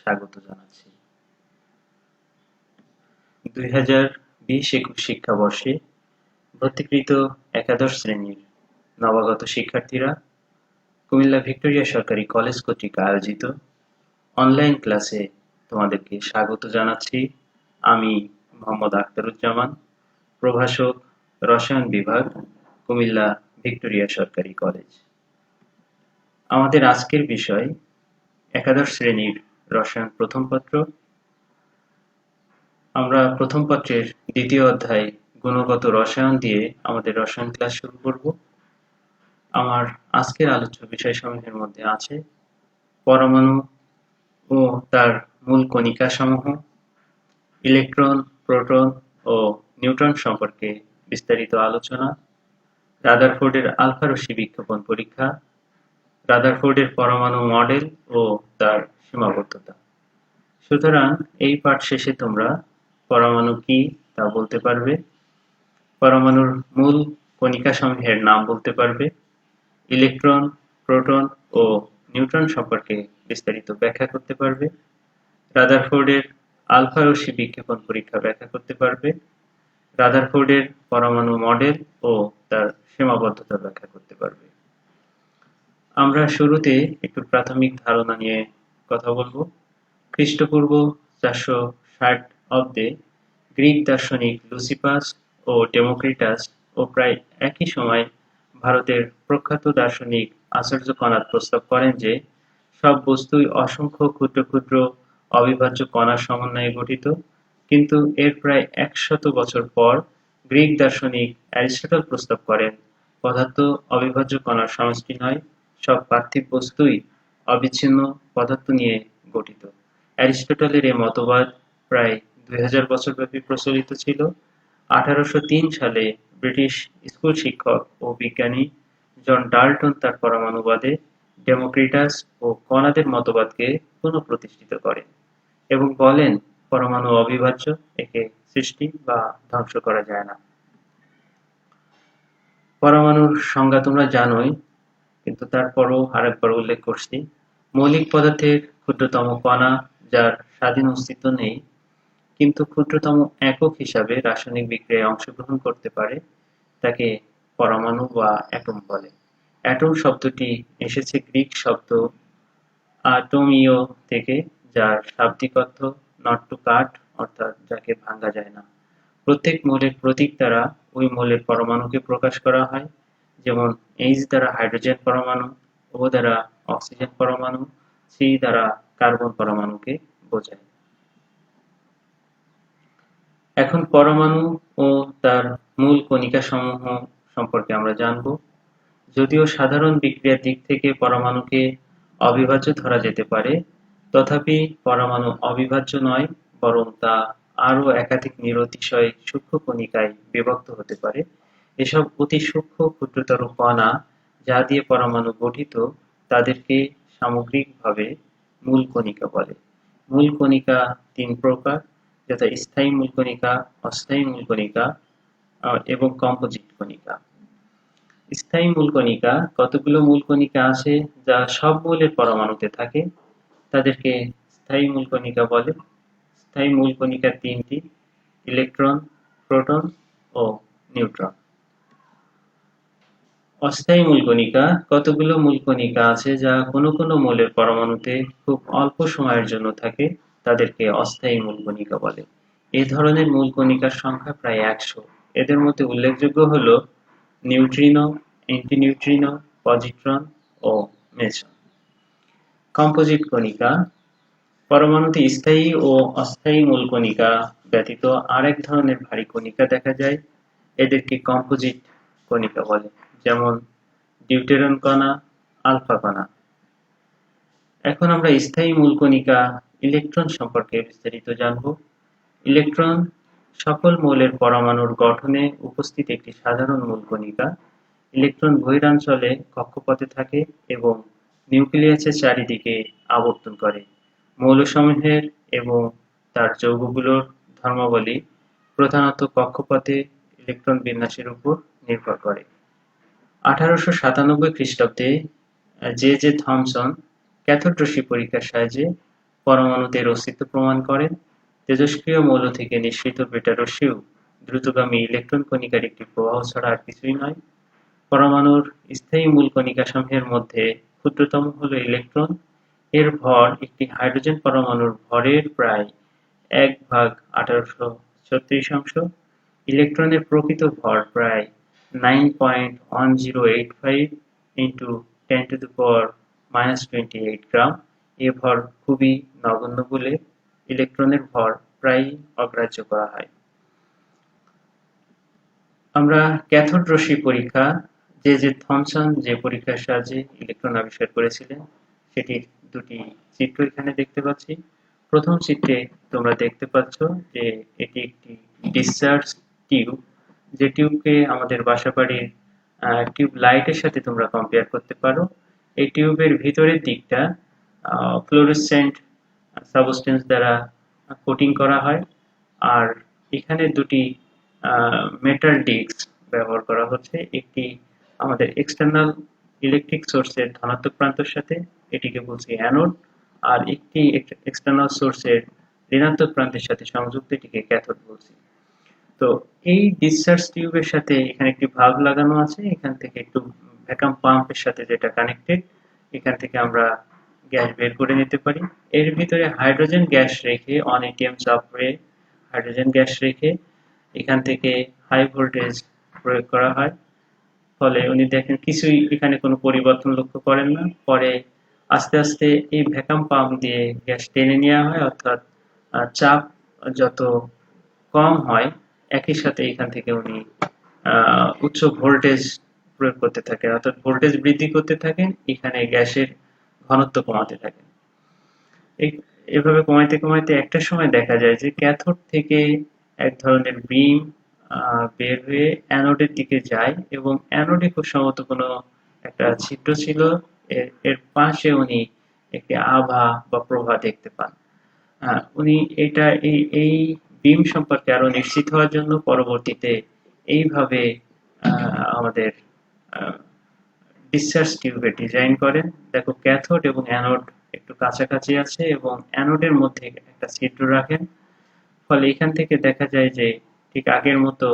স্বাগত জানাচ্ছি। 2020-21 শিক্ষাবর্ষে ভর্তিকৃত একাদশ শ্রেণীর নবাগত শিক্ষার্থীরা কুমিল্লা ভিক্টোরিয়া সরকারি কলেজ কর্তৃক আয়োজিত অনলাইন ক্লাসে তোমাদেরকে স্বাগত জানাচ্ছি। আমি মোহাম্মদ আখতারুজ্জামান, প্রভাষক, রসায়ন বিভাগ, কুমিল্লা ভিক্টোরিয়া সরকারি কলেজ। আমাদের আজকের বিষয় একাদশ শ্রেণীর রসায়ন প্রথম পত্র। আমরা প্রথম পত্রের দ্বিতীয় অধ্যায় গুণগত রসায়ন দিয়ে আমাদের রসায়ন ক্লাস শুরু করব। আমার আজকের আলোচ্য বিষয়সমূহের মধ্যে আছে পরমাণু ও তার মূল কণিকা সমূহ, ইলেকট্রন, প্রোটন ও নিউট্রন সম্পর্কে বিস্তারিত আলোচনা, রাদারফোর্ডের আলফা রশ্মি বিক্ষেপণ পরীক্ষা, রাদারফোর্ডের পরমাণু মডেল ও তার সীমাবদ্ধতা। সুতরাং এই পাঠ শেষে তোমরা পরমাণু কি তা বলতে পারবে, পরমাণুর মূল কণিকা সমূহের নাম বলতে পারবে, ইলেকট্রন, প্রোটন ও নিউট্রন সম্পর্কে বিস্তারিত ব্যাখ্যা করতে পারবে, রাদারফোর্ডের আলফা রশ্মি বিক্ষেপণ পরীক্ষা ব্যাখ্যা করতে পারবে, রাদারফোর্ডের পরমাণু মডেল ও তার সীমাবদ্ধতা ব্যাখ্যা করতে পারবে। আমরা শুরুতে একটু প্রাথমিক ধারণা নিয়ে কথা বলবো। খ্রিস্টপূর্ব 460 অব্দে গ্রিক দার্শনিক লুসিপাস ও ডেমোক্রিটাস ও প্রায় একই সময় ভারতের প্রখ্যাত দার্শনিক আচার্য কণাদ প্রস্তাব করেন যে সব বস্তুই অসংখ্য ক্ষুদ্র ক্ষুদ্র অবিভাজ্য কণার সমন্বয়ে গঠিত। কিন্তু এর প্রায় 100 বছর পর গ্রিক দার্শনিক অ্যারিস্টটল প্রস্তাব করেন পদার্থ অবিভাজ্য কণার সমষ্টি নয়, সব পার্থিব বস্তুই অবিচ্ছিন্ন পদার্থ নিয়ে গঠিত। অ্যারিস্টটলের এই মতবাদ প্রায় 2000 বছরব্যাপী প্রচলিত ছিল। 1803 সালে ব্রিটিশ স্কুল শিক্ষক ও বিজ্ঞানী জন ডাল্টন তার পরমাণুবাদে ডেমোক্রিটাস ও কণাদের মতবাদকে পুনঃপ্রতিষ্ঠিত করেন এবং বলেন পরমাণু অবিভাজ্য, একে সৃষ্টি বা ধ্বংস করা যায় না। পরমাণুর সংজ্ঞা তোমরা জানোই, কিন্তু তারপরও আরেকবার উল্লেখ করছি। মৌলিক পদার্থের ক্ষুদ্রতম কণা যার স্বাধীন অস্তিত্ব নেই কিন্তু ক্ষুদ্রতম একক হিসাবে রাসায়নিক বিক্রিয়ায় অংশগ্রহণ করতে পারে, তাকে পরমাণু বা অ্যাটম বলে। অ্যাটম শব্দটি এসেছে গ্রিক শব্দ আটমিও থেকে, যার শাব্দিক অর্থ নট টু কাট, অর্থাৎ যাকে ভাঙা যায় না। প্রত্যেক মৌলের প্রতীক দ্বারা ওই মৌলের পরমাণুকে প্রকাশ করা হয়, যেমন H দ্বারা হাইড্রোজেন পরমাণু, O দ্বারা অক্সিজেন পরমাণু, C দ্বারা কার্বন পরমাণুকে বোঝায়। এখন পরমাণু ও তার মূল কণিকা সমূহ সম্পর্কে আমরা জানব। যদিও সাধারণ বিক্রিয়ার দিক থেকে পরমাণুকে অবিভাজ্য ধরা যেতে পারে, তথাপি পরমাণু অবিভাজ্য নয়, বরং তা আরও একাধিক নিরতিশয় সূক্ষ্ম কণিকায় বিভক্ত হতে পারে। এসব অতি সূক্ষ্ম ক্ষুদ্রতর কণা যা দিয়ে পরমাণু গঠিত তাদেরকে সামগ্রিকভাবে মূল কণিকা বলে। মূল কণিকা 3 প্রকার, যথা স্থায়ী মূল কণিকা, অস্থায়ী মূল কণিকা এবং কম্পোজিট কণিকা। স্থায়ী মূল কণিকা কতগুলো মূল কণিকা আছে যা সব মৌলের পরমাণুতে থাকে, তাদেরকে স্থায়ী মূল কণিকা বলে। স্থায়ী মূল কণিকা 3টি: ইলেকট্রন, প্রোটন ও নিউট্রন। অস্থায়ী মূল কণিকা কতগুলো মূল কণিকা আছে যা কোনো কোনো মৌলের পরমাণুতে খুব অল্প সময়ের জন্য থাকে, তাদেরকে অস্থায়ী মূল কণিকা বলে। এ ধরনের মূল কণিকার সংখ্যা প্রায় 100। এদের মধ্যে উল্লেখযোগ্য হল নিউট্রিনো, অ্যান্টিনিউট্রিনো, পজিট্রন ও মেসন। কম্পোজিট কণিকা পরমাণুতে স্থায়ী ও অস্থায়ী মূল কণিকা ব্যতীত আরেক ধরনের ভারী কণিকা দেখা যায়, এদেরকে কম্পোজিট কণিকা বলে, যেমন ডিউটেরন কণা, আলফা কণা। এখন আমরা স্থায়ী মূল কণিকা ইলেকট্রন সম্পর্কে বিস্তারিত জানব। ইলেকট্রন সকল মৌলের পরমাণুর গঠনে উপস্থিত একটি সাধারণ মূল কণিকা। ইলেকট্রন বহিরাঞ্চলে কক্ষপথে থাকে এবং নিউক্লিয়াসের চারিদিকে আবর্তন করে। মৌলসমূহের এবং তার যৌগগুলোর ধর্মাবলী প্রধানত কক্ষপথে ইলেকট্রন বিন্যাসের উপর নির্ভর করে। 1897 খ্রিস্টাব্দে জে জে থমসন ক্যাথোড রশ্মি পরীক্ষার সাহায্যে পরমাণুতে এর অস্তিত্ব প্রমাণ করেন। তেজস্ক্রিয় মৌল থেকে নিঃসৃত বেটা রশ্মিও দ্রুতগামী ইলেকট্রন কণিকার একটি প্রবাহ ছাড়া আর কিছুই নয়। পরমাণুর স্থায়ী মূল কণিকাসমূহের মধ্যে ক্ষুদ্রতম হল ইলেকট্রন। এর ভর একটি হাইড্রোজেন পরমাণুর ভরের প্রায় 1/1836। ইলেকট্রনের প্রকৃত ভর প্রায় 9.1085 into 10⁻⁻28 গ্রাম। এ ভর খুবই নগণ্য বলে ইলেকট্রনের ভর প্রায়ই অগ্রাহ্য করা হয়। আমরা ক্যাথোড রশ্মি পরীক্ষা যে থমসন যে পরীক্ষার সাহায্যে ইলেকট্রন আবিষ্কার করেছিলেন সেটির দুটি চিত্র এখানে দেখতে পাচ্ছি। প্রথম চিত্রে তোমরা দেখতে পাচ্ছ যে এটি একটি ডিসচার্জ টিউব, যে টিউবকে আমাদের বাসাবাড়ির টিউব লাইটের সাথে তোমরা কম্পেয়ার করতে পারো। এই টিউবের ভিতরের দিকটা ফ্লোরোসেন্ট সাবস্টেন্স দ্বারা কোটিং করা হয়, আর এখানে দুটি মেটাল ডিস্ক ব্যবহার করা হচ্ছে। একটি আমাদের এক্সটার্নাল ইলেকট্রিক সোর্সের ধনাত্মক প্রান্তের সাথে, এটিকে বলছি অ্যানোড, আর একটি এক্সটার্নাল সোর্সের ঋণাত্মক প্রান্তের সাথে সংযুক্ত, এটিকে ক্যাথোড বলছি। তো এই ডিসচার্জ টিউবের সাথে এখানে একটি ভালভ লাগানো আছে, এখান থেকে একটু ভ্যাকুয়াম পাম্পের সাথে যেটা কানেক্টেড, এখান থেকে আমরা গ্যাস বের করে নিতে পারি। এর ভিতরে হাইড্রোজেন গ্যাস রেখে 1 atm চাপে হাইড্রোজেন গ্যাস রেখে এখান থেকে হাই ভোল্টেজ প্রয়োগ করা হয়। ফলে উনি দেখেন কিছুই এখানে কোনো পরিবর্তন লক্ষ্য করেন না। পরে আস্তে আস্তে এই ভ্যাকুয়াম পাম্প দিয়ে গ্যাস টেনে নেওয়া হয়, অর্থাৎ চাপ যত কম হয় একই সাথে এখান থেকে উনি উচ্চ ভোল্টেজ প্রয়োগ করতে থাকেন, অর্থাৎ ভোল্টেজ বৃদ্ধি করতে থাকেন, এখানে গ্যাসের ঘনত্ব কমাতে থাকেন। এভাবে কমাইতে কমাইতে একটা সময় দেখা যায় যে ক্যাথোড থেকে এক ধরনের বিম বের হয়ে অ্যানোডের দিকে যায়, এবং অ্যানোডে খুব সম্ভবত কোনো একটা ছিদ্র ছিল, এর পাশে উনি একটি আভা বা প্রভা দেখতে পান। উনি এটা এই বিম সম্পর্কে আরো নিশ্চিত হওয়ার জন্য পরবর্তীতে এইভাবে আমাদের ডিসচার্জ টিউবের ডিজাইন করেন। দেখো ক্যাথোড এবং অ্যানোড একটু কাছাকাছি আছে এবং অ্যানোডের মধ্যে একটা ছিদ্র রাখেন, ফলে এখান থেকে দেখা যায় যে ঠিক আগের মতো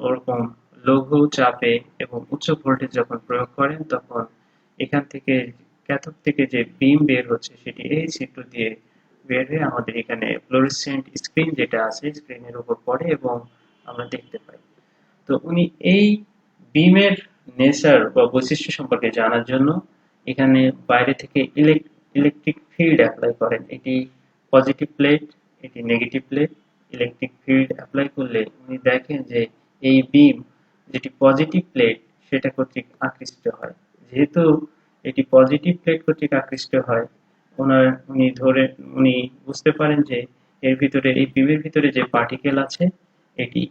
ওরকম লঘু চাপে এবং উচ্চ ভোল্টেজ যখন প্রয়োগ করেন তখন এখান থেকে ক্যাথোড থেকে যে বিম বের হচ্ছে সেটি এই ছিদ্র দিয়ে বের হয়ে আমাদের এখানে ফ্লোরোসেন্ট স্ক্রিন যেটা আছে স্ক্রিনের উপর পড়ে এবং আমরা দেখতে পাই। তো উনি এই বিমের নেচার বা বৈশিষ্ট্য সম্পর্কে জানার জন্য এখানে বাইরে থেকে ইলেকট্রিক ফিল্ড অ্যাপ্লাই করেন। এটি পজিটিভ প্লেট, এটি negative plate. Electric field apply করলে উনি দেখেন যে এই বিম যেটি পজিটিভ প্লেট সেটা কর্তৃক আকৃষ্ট হয়। যেহেতু এটি পজিটিভ প্লেট কর্তৃক আকৃষ্ট হয়, উনি বুঝতে পারেন যে এর ভিতরে এই বিমের ভিতরে যে পার্টিকেল আছে এটি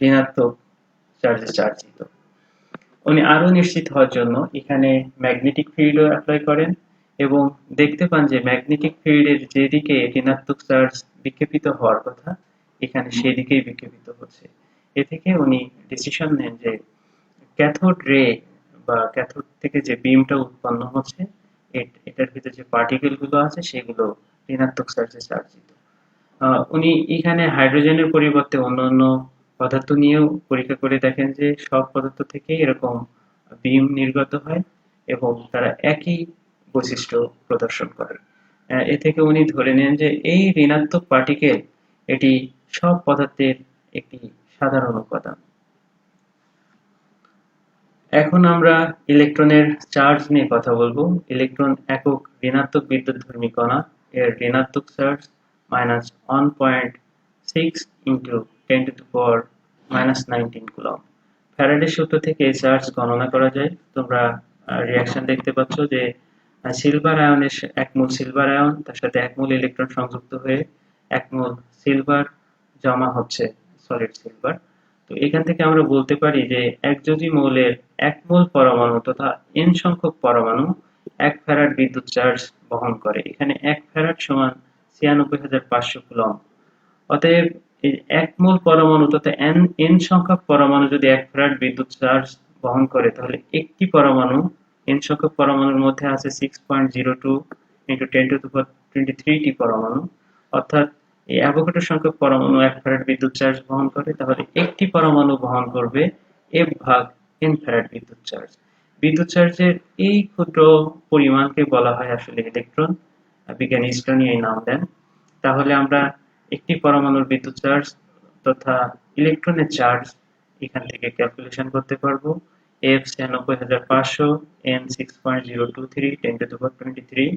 ঋণাত্মক চার্জে চার্জিত। উনি আরো নিশ্চিত হওয়ার জন্য এখানে ম্যাগনেটিক ফিল্ডও অ্যাপ্লাই করেন এবং দেখতে পান যে ম্যাগনেটিক ফিল্ডের যেদিকে ঋণাত্মক চার্জ বিক্ষেপিত হওয়ার কথা এখানে সেদিকেই বিক্ষেপিত হচ্ছে। এ থেকে উনি ডিসিশন নেন যে ক্যাথোড রে বা ক্যাথোড থেকে যে বিমটা উৎপন্ন হচ্ছে এটার ভিতরে যে পার্টিকেল গুলো আছে সেগুলো ঋণাত্মক চার্জে চার্জিত। উনি এখানে হাইড্রোজেনের পরিবর্তে অন্যান্য পদার্থ নিয়েও পরীক্ষা করে দেখেন যে সব পদার্থ থেকে এরকম বিম নির্গত হয় এবং তারা একই বৈশিষ্ট্য প্রদর্শন করে। এ থেকে উনি ধরে নেন যে এই ঋণাত্মক পার্টিকেল এটি সব পদার্থের একটি সাধারণ উপাদান। এখন আমরা ইলেকট্রনের চার্জ নিয়ে কথা বলবো। ইলেকট্রন একক ঋণাত্মক বিদ্যুৎধর্মী কণা, এর ঋণাত্মক চার্জ -1.6 into 10⁻⁻19 কুলম্ব। ফ্যারাডের সূত্র থেকে এই চার্জ গণনা করা যায়। তোমরা রিঅ্যাকশন দেখতে পাচ্ছ যে সিলভার আয়নের 1 মোল সিলভার আয়ন তার সাথে 1 মোল ইলেকট্রন সংযুক্ত হয়ে 1 মোল সিলভার জমা হচ্ছে, সলিড সিলভার। তো এখান থেকে আমরা বলতে পারি যে একযোজী মৌলের 1 মোল পরমাণু তথা n সংখ্যক পরমাণু 1 ফ্যারাড বিদ্যুৎ চার্জ বহন করে। এখানে 1 ফ্যারাড সমান 96,500 কুলম্ব। অতএব 1 মোল পরমাণু তথা n সংখ্যক পরমাণু যদি 1 ফ্যারাড বিদ্যুৎ চার্জ বহন করে তাহলে একটি পরমাণু n সংখ্যক পরমাণুর মধ্যে আছে 6.02 ইন্টু 10 টু দি পাওয়ার 23 টি পরমাণু, অর্থাৎ এই অ্যাভোগাড্রো সংখ্যক পরমাণু 1 ফ্যারাড বিদ্যুৎ চার্জ বহন করে, তাহলে একটি পরমাণু বহন করবে F ভাগ n ফ্যারাড বিদ্যুৎ চার্জ। বিদ্যুৎ চার্জের এই ক্ষুদ্র পরিমাণকে বলা হয় আসলে ইলেকট্রন, বিজ্ঞানী স্টোনি এই নাম দেন। তাহলে আমরা একটি পরমাণুর বিদ্যুৎ চার্জ তথা ইলেকট্রনের চার্জ এখান থেকে ক্যালকুলেশন করতে পারবো। F 96500, n 6.023, 10 টু দি পাওয়ার 23,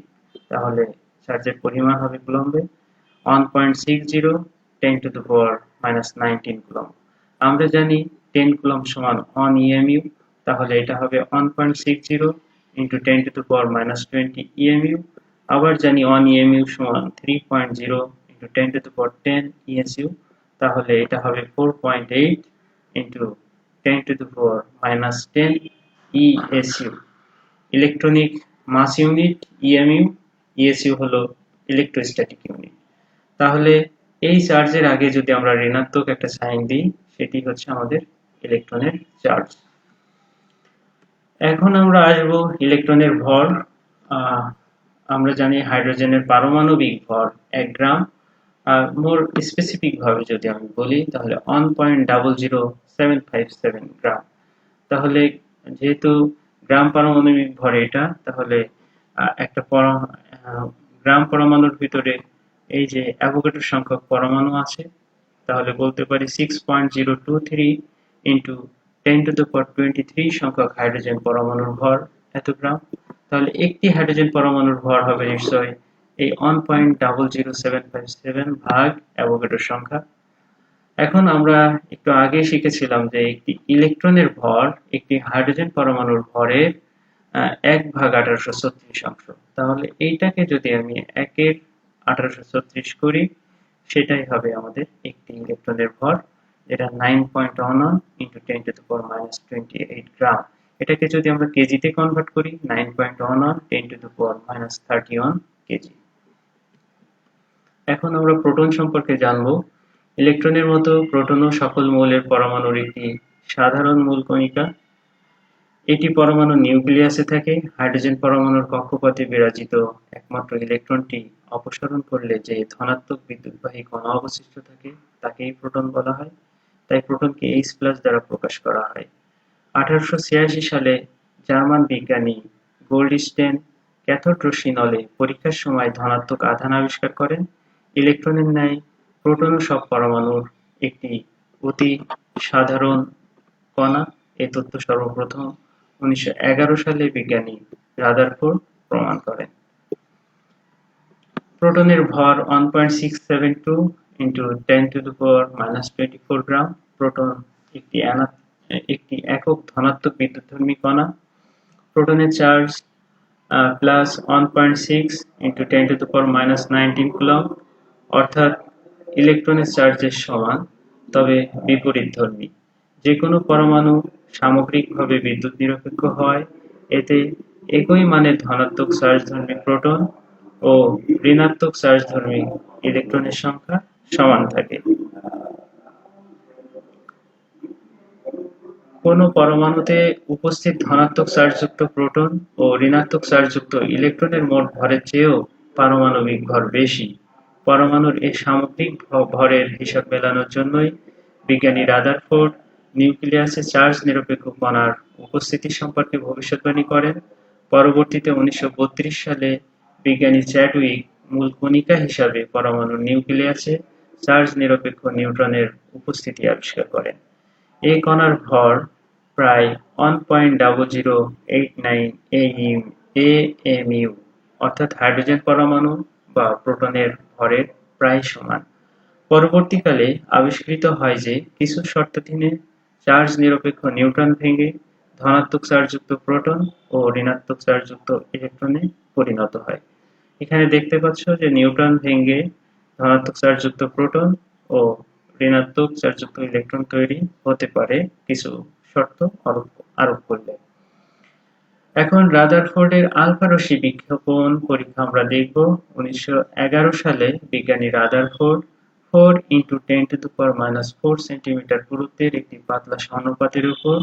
তাহলে চার্জের পরিমাণ হবে কুলম্বে 1.60, 10 টু দি পাওয়ার -19 কুলম্ব। আমরা জানি 10 কুলম্ব সমান 1 EMU, তাহলে এটা হবে 1.60 into 10 to the power -20 EMU। আবার জানি 1 EMU সমান 3.0 into 10 to the power 10 ESU, তাহলে এটা হবে 4.8 into 10 to the power -10 ESU। Electronic mass unit EMU, ESU হলো ইলেকট্রোস্ট্যাটিক ইউনিট। তাহলে এই চার্জের আগে যদি আমরা ঋণাত্মক একটা সাইন দিই, সেটি হচ্ছে আমাদের ইলেকট্রনের চার্জ। এখন আমরা আসব ইলেকট্রনের ভর। আমরা জানি হাইড্রোজেনের পারমাণবিক ভর 1 গ্রাম। মোর স্পেসিফিক ভাবে যদি আমি বলি তাহলে 1.00757 গ্রাম। তাহলে যেহেতু গ্রাম পারমাণবিক ভর এটা, তাহলে একটা গ্রাম পরমাণুর ভিতরে এই যে অ্যাভোগাড্রো সংখ্যক পরমাণু আছে, তাহলে বলতে পারি 6.023 ইন্টু 10 টু দি পাওয়ার 23 সংখ্যক হাইড্রোজেন পরমাণুর ভর এত গ্রাম। তাহলে একটি হাইড্রোজেন পরমাণুর ভর হবে নিশ্চয় এই 1.00757 ভাগ অ্যাভোগাড্রো সংখ্যা। এখন আমরা একটু আগে শিখেছিলাম যে একটি ইলেকট্রনের ভর একটি হাইড্রোজেন পরমাণুর ভরের 1 ভাগ 1836 অংশ। তাহলে এইটাকে যদি আমি 1 এর 1836 করি, সেটাই হবে আমাদের একটি ইলেকট্রনের ভর, যেটা 9.11 ইন্টু 10 টু দি পাওয়ার -28 গ্রাম। এটাকে যদি আমরা কেজিতে কনভার্ট করি, 9.11 10 টু দি পাওয়ার -31 কেজি। এখন আমরা প্রোটন সম্পর্কে জানব। ইলেকট্রনের মতো প্রোটনও সকল মৌলের পরমাণুর একটি সাধারণ মূল কণিকা। এটি পরমাণু নিউক্লিয়াসে থাকে। হাইড্রোজেন পরমাণুর কক্ষপথে বিরাজিত একমাত্র ইলেকট্রনটি অপসারণ করলে যে ধনাত্মক বিদ্যুৎবাহী কণা অবশিষ্ট থাকে তাকেই প্রোটন বলা হয়। তাই প্রোটনকে H+ দ্বারা প্রকাশ করা হয়। 1886 সালে জার্মান বিজ্ঞানী গোল্ডস্টেইন ক্যাথোড রশ্মি নলে পরীক্ষার সময় ধনাত্মক আধান আবিষ্কার করেন। ইলেকট্রনের ন্যায় প্রোটনও সব পরমাণুর একটি অতি সাধারণ কণা। এই তথ্য সর্বপ্রথম 1911 সালে বিজ্ঞানী রাদারফোর্ড প্রমাণ করেন। প্রোটনের ভর 1.672 into 10 to the power -24 gram. Proton একটি একক ধনাত্মক বিদ্যুৎধর্মী কণা। প্রোটনের charge plus 1.6 into 10 to the power -19 coulomb, অর্থাৎ ইলেকট্রনের চার্জের সমান, তবে বিপরীতধর্মী। যে কোনো পরমাণু সামগ্রিকভাবে বিদ্যুৎ নিরপেক্ষ হয়, এতে একই মানের ধনাত্মক চার্জধর্মী প্রোটন ও ঋণাত্মক চার্জধর্মী ইলেকট্রনের সংখ্যা সমান থাকে। কোনো পরমাণুতে উপস্থিত ধনাত্মক চার্জযুক্ত প্রোটন ও ঋণাত্মক চার্জযুক্ত ইলেকট্রনের মোট ভরের চেয়েও পারমাণবিক ভর বেশি। পরমাণুর এই সামগ্রিক ভরের হিসাব মেলানোর জন্যই বিজ্ঞানী রাদারফোর্ড নিউক্লিয়াসে চার্জ নিরপেক্ষ কণার উপস্থিতি সম্পর্কে ভবিষ্যদ্বাণী করেন। পরবর্তীতে 1932 সালে বিজ্ঞানী চ্যাডউইক মূল কণিকা হিসাবে পরমাণুর নিউক্লিয়াসে চার্জ নিরপেক্ষ নিউট্রনের উপস্থিতি আবিষ্কার করেন। এই কণার ভর প্রায় 1.0089 AMU, অর্থাৎ হাইড্রোজেন পরমাণু বা প্রোটনের ভরের প্রায় সমান। পরবর্তীকালে আবিষ্কৃত হয় যে কিছু শর্তাধীনে চার্জ নিরপেক্ষ নিউট্রন ভেঙে ধনাত্মক চার্জযুক্ত প্রোটন ও ঋণাত্মক চার্জযুক্ত ইলেকট্রনে পরিণত হয়। এখানে দেখতে পাচ্ছ যে নিউট্রন ভেঙে ধনাত্মক চার্জযুক্ত প্রোটন ও ঋণাত্মক চার্জযুক্ত ইলেকট্রন তৈরি হতে পারে কিছু শর্ত আরোপ করলে। এখন রাদারফোর্ডের আলফা রশ্মি বিক্ষেপণ পরীক্ষা আমরা দেখব। 1911 সালে বিজ্ঞানী Rutherford 4 into 10 to the power -4 centimetre পুরুত্বের একটি পাতলা স্বর্ণপাতের উপর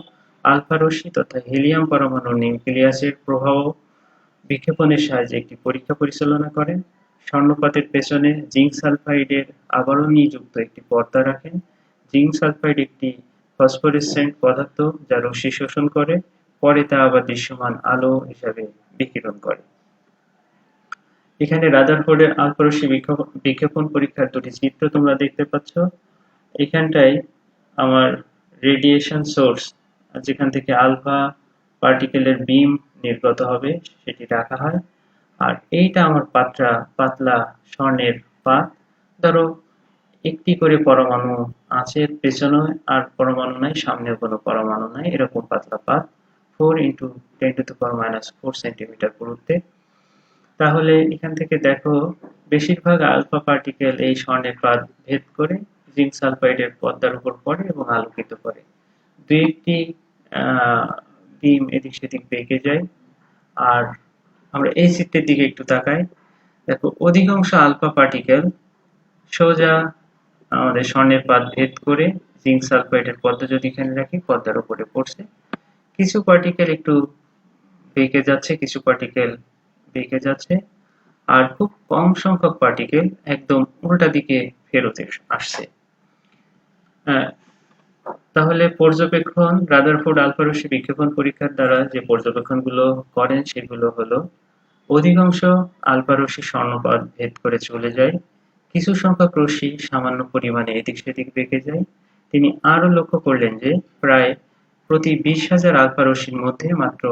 আলফা রশ্মি তথা হিলিয়াম পরমাণুর নিউক্লিয়াসের প্রবাহ বিক্ষেপণের সাহায্যে একটি পরীক্ষা পরিচালনা করেন। স্বর্ণপাতের পেছনে জিঙ্ক সালফাইডের আবরণীযুক্ত একটি পর্দা রাখেন। জিঙ্ক সালফাইড একটি ফসফোরেসেন্ট পদার্থ যা রশ্মি শোষণ করে, পরে তা আবার দৃশ্যমান আলো হিসাবে বিকিরণ করে। এখানে রাদারফোর্ডের আলফা-রশ্মি বিক্ষেপণ পরীক্ষার দুটি চিত্র তোমরা দেখতে পাচ্ছ। এখানটায় আমার রেডিয়েশন সোর্স, যেখান থেকে আলফা পার্টিকেলের বিম নির্গত হবে, সেটি রাখা হয়। আর এইটা আমার পাতলা স্বর্ণের পাত। ধরো একটি করে পরমাণু আছে পেছনে, আর পরমাণু নাই, সামনেও কোনো পরমাণু নাই, এরকম পাতলা পাত, 4 × 10⁻⁴ সেন্টিমিটার পুরুত্বে। তাহলে এখান থেকে দেখো বেশিরভাগ আলফা পার্টিকেল এই স্বর্ণের পাত ভেদ করে জিঙ্ক সালফাইডের পর্দার উপর পড়ে এবং আলোকিত করে। দুই একটি বিম এদিক সেদিক বেঁকে যায়। আর আমরা এই চিত্রের দিকে একটু তাকাই, দেখো অধিকাংশ আলফা পার্টিকেল সোজা আমাদের স্বর্ণের পাত ভেদ করে জিঙ্ক সালফাইডের পর্দা যদি এখানে রাখি, পর্দার উপরে পড়ছে। কিছু পার্টিকেল একটু বেঁকে যাচ্ছে, কিছু পার্টিকেল বেঁকে যাচ্ছে, আর খুব কম সংখ্যক পার্টিকেল একদম উল্টা দিকে ফেরত আসছে। তাহলে পর্যবেক্ষণ, রাদারফোর্ড আলফা-রশ্মি বিক্ষেপণ পরীক্ষার দ্বারা যে পর্যবেক্ষণগুলো করেন সেগুলো হলো, অধিকাংশ আলফা রশ্মি স্বর্ণপাত ভেদ করে চলে যায়, কিছু সংখ্যক রশ্মি সামান্য পরিমাণে এদিক সেদিক বেঁকে যায়। তিনি আরো লক্ষ্য করলেন যে প্রায় প্রতি 20,000 আলফা রশ্মির মধ্যে মাত্র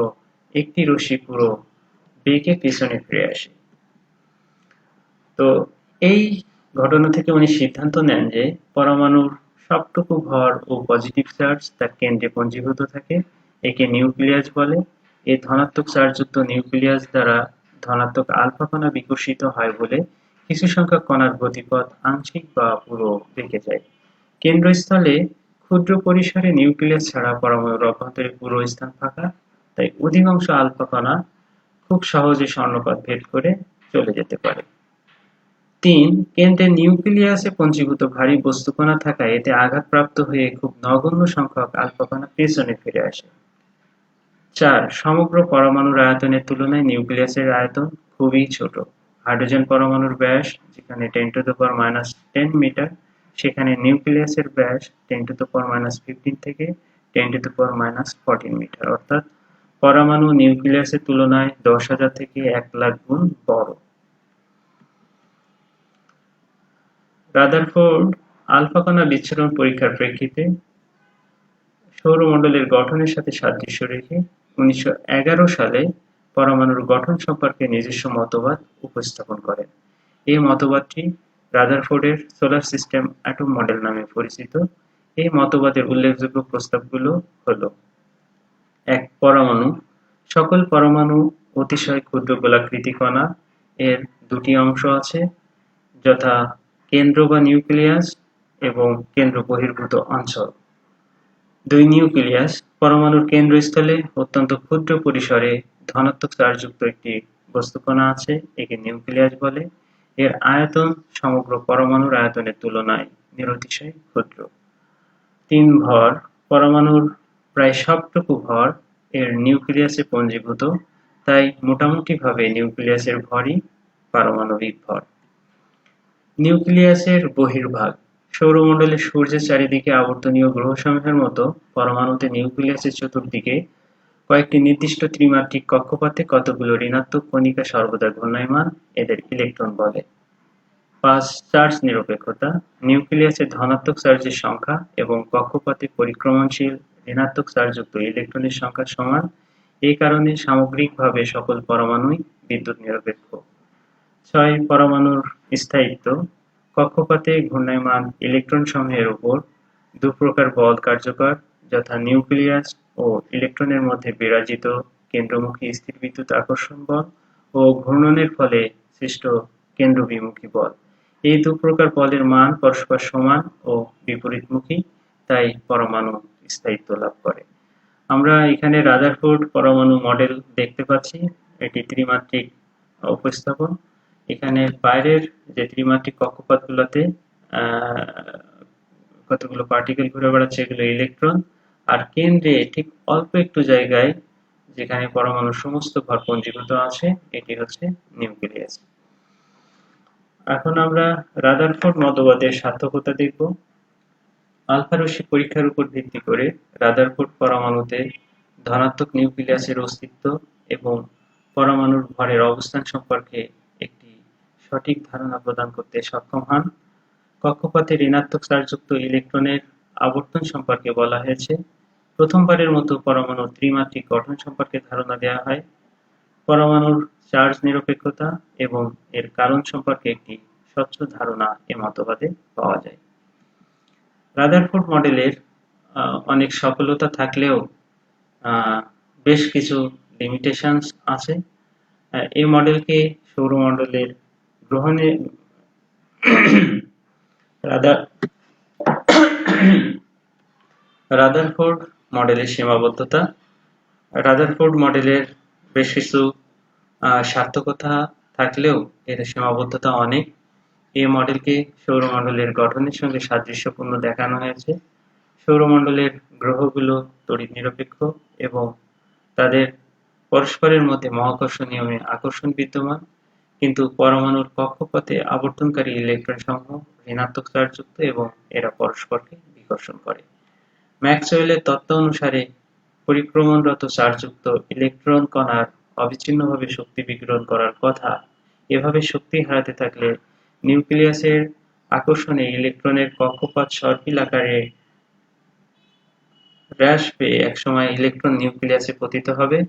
একটি রশ্মি পুরো বেঁকে পেছনে ফিরে আসে। তো এই ঘটনা থেকে উনি সিদ্ধান্ত নেন যে পরমাণুর সবটুকু ভর ও পজিটিভ চার্জ তার কেন্দ্রে পঞ্জীভূত থাকে, একে নিউক্লিয়াস বলে। এই ধনাত্মক চার্জযুক্ত নিউক্লিয়াস দ্বারা ধনাত্মক আলফা কণা বিকশিত হয় বলে কিছু সংখ্যক কণার গতিপথ আংশিক বা পুরো বেঁকে যায়। কেন্দ্রস্থলে ক্ষুদ্র পরিসরে নিউক্লিয়াস ছাড়া পরমাণুর অভ্যন্তরে পুরো স্থান ফাঁকা, তাই অধিকাংশ আলফা কণা খুব সহজে স্বর্ণপাত ভেদ করে চলে যেতে পারে। ৩. কেন্দ্রে নিউক্লিয়াসে পঞ্জীভূত ভারী বস্তুকণা থাকায় এতে আঘাতপ্রাপ্ত হয়ে খুব নগণ্য সংখ্যক আলফা কণা পেছনে ফিরে আসে। ৪. সমগ্র পরমাণুর আয়তনের তুলনায় নিউক্লিয়াসের আয়তন খুবই ছোট। হাইড্রোজেন পরমাণুর ব্যাস যেখানে 10⁻10 মিটার, সেখানে নিউক্লিয়াসের ব্যাস 10⁻15 থেকে 10⁻14 মিটার, অর্থাৎ পরমাণু নিউক্লিয়াসের তুলনায় 10,000 থেকে 1,00,000 গুণ বড়। রাদারফোর্ড আলফা কণা বিচ্ছুরণ পরীক্ষার প্রেক্ষিতে সৌরমণ্ডলের গঠনের সাথে সাদৃশ্য রেখে 1911 সালে পরমাণুর গঠন সম্পর্কে নিজস্ব মতবাদ উপস্থাপন করেন। এই মতবাদটি রাদারফোর্ডের সোলার সিস্টেম অ্যাটম মডেল নামে পরিচিত। এই মতবাদের উল্লেখযোগ্য প্রস্তাবগুলো হলো: ১. পরমাণু। সকল পরমাণু অতিশয় ক্ষুদ্র গোলাকৃতি কণা। এর দুটি অংশ আছে, যথা কেন্দ্র বা নিউক্লিয়াস এবং কেন্দ্র বহির্ভূত অঞ্চল। ২. নিউক্লিয়াস। পরমাণুর কেন্দ্রস্থলে অত্যন্ত ক্ষুদ্র পরিসরে ধনাত্মক চার্জযুক্ত একটি বস্তুকণা আছে, একে নিউক্লিয়াস বলে। এর আয়তন সমগ্র পরমাণুর আয়তনের তুলনায় নিরতিশয় ক্ষুদ্র। ৩. ভর। পরমাণুর প্রায় সবটুকু ভর এর নিউক্লিয়াসে পঞ্জীভূত, তাই মোটামুটিভাবে নিউক্লিয়াসের ভরই পারমাণবিক ভর। নিউক্লিয়াসের বহির্ভাগ। সৌরমণ্ডলে সূর্যের চারিদিকে আবর্তনীয় গ্রহসমূহের মতো পরমাণুতে নিউক্লিয়াসের চতুর্দিকে কয়েকটি নির্দিষ্ট ত্রিমাত্রিক কক্ষপথে কতগুলো ঋণাত্মক কণিকা সর্বদা ঘূর্ণায়মান, এদের ইলেকট্রন বলে। ৫. চার্জ নিরপেক্ষতা। নিউক্লিয়াসে ধনাত্মক চার্জের সংখ্যা এবং কক্ষপথে পরিক্রমণশীল ঋণাত্মক চার্জযুক্ত ইলেকট্রনের সংখ্যা সমান, এই কারণে সামগ্রিকভাবে সকল পরমাণুই বিদ্যুৎ নিরপেক্ষ। ৬. পরমাণুর স্থায়িত্ব। কক্ষপথে ঘূর্ণায়মান ইলেকট্রনসমূহের উপর দুপ্রকার বল কার্যকর, যথা নিউক্লিয়াস ও ইলেকট্রনের মধ্যে বিরাজিত কেন্দ্রমুখী স্থির বিদ্যুৎ আকর্ষণ বল ও ঘূর্ণনের ফলে সৃষ্ট কেন্দ্রবিমুখী বল। এই দুপ্রকার বলের মান পরস্পর সমান ও বিপরীতমুখী, তাই পরমাণু স্থায়িত্ব লাভ করে। আমরা এখানে রাদারফোর্ড পরমাণু মডেল দেখতে পাচ্ছি, এটি ত্রিমাত্রিক উপস্থাপন। এখানে বাইরের যে ত্রিমাত্রিক কক্ষপথগুলোতে কতগুলো পার্টিকেল ঘুরে বেড়াচ্ছে, এগুলো ইলেকট্রন, আর কেন্দ্রে ঠিক অল্প একটু জায়গায় যেখানে পরমাণুর সমস্ত ভর পঞ্জীভূত আছে, এটি হচ্ছে নিউক্লিয়াস। এখন আমরা রাদারফোর্ড মতবাদের সার্থকতা দেখব। আলফা রশ্মি পরীক্ষার উপর ভিত্তি করে রাদারফোর্ড পরমাণুতে ধনাত্মক নিউক্লিয়াসের অস্তিত্ব এবং পরমাণুর ভরের অবস্থান সম্পর্কে একটি সঠিক ধারণা প্রদান করতে সক্ষম হন। কক্ষপথে ঋণাত্মক চার্জযুক্ত ইলেকট্রনের আবর্তন সম্পর্কে বলা হয়েছে। প্রথমবারের মতো পরমাণুর ত্রিমাত্রিক গঠন সম্পর্কে ধারণা দেওয়া হয়। পরমাণুর চার্জ নিরপেক্ষতা এবং এর কারণ সম্পর্কে একটি স্বচ্ছ ধারণা এ মতবাদে পাওয়া যায়। রাদারফোর্ড মডেলের অনেক সফলতা থাকলেও বেশ কিছু লিমিটেশনস আছে। এই মডেলকে সৌরমণ্ডলের গ্রহণে রাদারফোর্ড মডেলের সীমাবদ্ধতা। রাদারফোর্ড মডেলের বেশ কিছু সার্থকতা থাকলেও এর সীমাবদ্ধতা অনেক। এই মডেলকে সৌরমণ্ডলের গঠনের সঙ্গে সাদৃশ্যপূর্ণ দেখানো হয়েছে। সৌরমণ্ডলের গ্রহগুলো তড়িৎ নিরপেক্ষ এবং তাদের পরস্পরের মধ্যে মহাকর্ষ নিয়মে আকর্ষণ বিদ্যমান, কিন্তু পরমাণুর কক্ষপথে আবর্তনকারী ইলেকট্রন সমূহ ঋণাত্মক চার্জযুক্ত এবং এরা পরস্পরকে বিকর্ষণ করে। ম্যাক্সওয়েলের তত্ত্ব অনুসারে পরিক্রমণরত চার্জযুক্ত ইলেকট্রন কণার অবিচ্ছিন্নভাবে শক্তি বিকিরণ করার কথা। এভাবে শক্তি হারাতে থাকলে নিউক্লিয়াসের আকর্ষণে ইলেকট্রনের কক্ষপথ সর্পিল আকারে হ্রাস পেয়ে একসময় ইলেকট্রন নিউক্লিয়াসে পতিত হবে,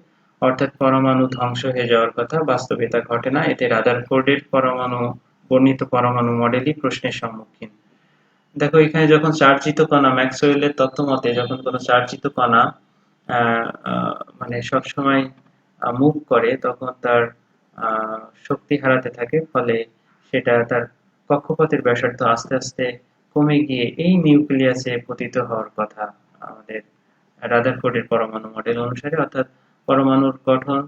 অর্থাৎ পরমাণু ধ্বংস হয়ে যাওয়ার কথা। বাস্তবে তা ঘটে না। এতে রাদারফোর্ডের বর্ণিত পরমাণু মডেলই প্রশ্নের সম্মুখীন। দেখো, এখানে যখন চার্জিত কণা, ম্যাক্সওয়েলের তত্ত্ব মতে যখন কোনো চার্জিত কণা মানে সবসময় মুভ করে, তখন তার শক্তি হারাতে থাকে, ফলে সেটা তার কক্ষপথের ব্যাসার্ধ আস্তে আস্তে কমে গিয়ে এই নিউক্লিয়াসে পতিত হওয়ার কথা আমাদের রাদারফোর্ডের পরমাণু মডেল অনুসারে, অর্থাৎ পরমাণুর গঠন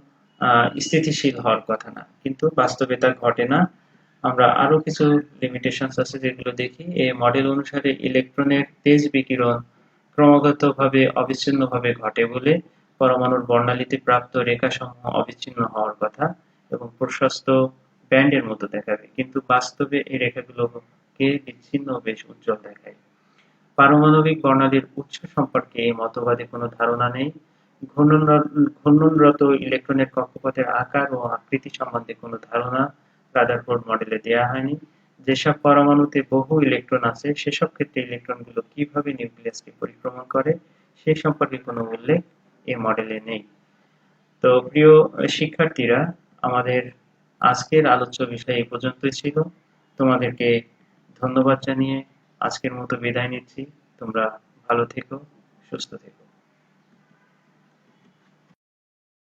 স্থিতিশীল হওয়ার কথা না, কিন্তু বাস্তবে তা ঘটে না। আমরা আরো কিছু লিমিটেশনস আছে যেগুলো দেখি। এই মডেল অনুসারে ইলেকট্রনের তেজ বিকিরণ ক্রমাগতভাবে অবিচ্ছিন্নভাবে ঘটে বলে পরমাণুর বর্ণালীতে প্রাপ্ত রেখাসমূহ অবিচ্ছিন্ন হওয়ার কথা এবং প্রশস্ত ব্যান্ডের মতো দেখাবে, কিন্তু বাস্তবে এই রেখাগুলোকে বিচ্ছিন্ন বেশ উজ্জ্বল দেখায়। পারমাণবিক বর্ণালীর উৎস সম্পর্কে এই মতবাদে কোনো ধারণা নেই। ঘূর্ণনরত ইলেকট্রনের কক্ষপথের আকার ও আকৃতি সম্বন্ধে কোনো ধারণা রাদারফোর্ড মডেলে দেয়া হয়নি। যেসব পরমাণুতে বহু ইলেকট্রন আছে, সেসব ক্ষেত্রে ইলেকট্রনগুলো কিভাবে নিউক্লিয়াসকে পরিক্রমণ করে সে সম্পর্কে কোনো উল্লেখ এই মডেলে নেই। তো প্রিয় শিক্ষার্থীরা, আমাদের আজকের আলোচ্য বিষয় এই পর্যন্তই ছিল। তোমাদেরকে ধন্যবাদ জানিয়ে আজকের মতো বিদায় নিচ্ছি। তোমরা ভালো থেকো, সুস্থ থেকো।